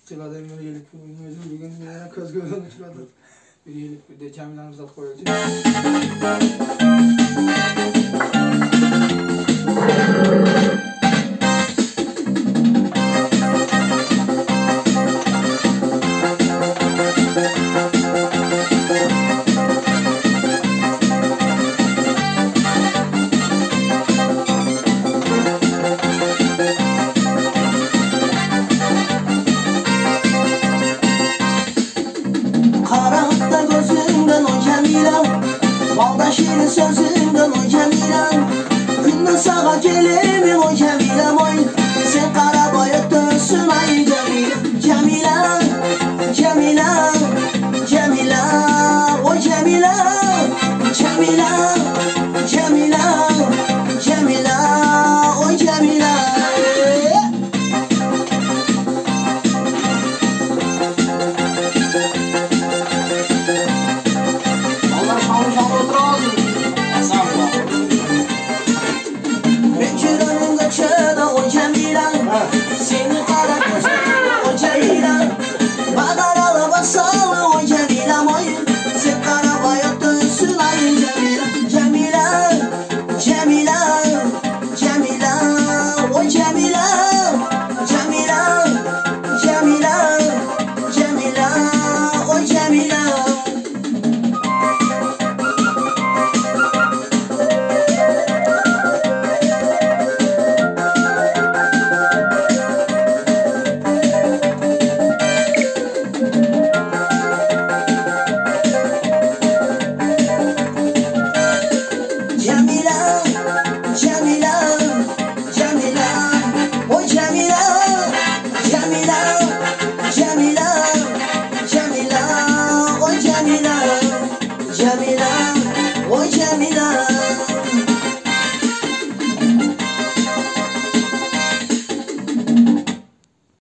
Çıladı bir gelip bugün köz gözünü çıladı. Bir gelip bir de Camile'nin zat koyuyordu. Karanlıkta gözünden o Cemile, balda şirin sözünden o Cemile. Gündüz sağa gelimin o Cemile oy, sen kara bayık dönsün ay Cemile. Cemile, Cemile, Cemile, o Cemile, Cemile, Cemile, Cemile, o Cemile. Seni kara gözlü o Cemile, badaralı basalı o Cemile oy, sen kara bayat dönsün ay Cemile. Cemile, Cemile, Cemile, o Cemile, Cemile, Cemile, Cemile, o Cemile. Cemile,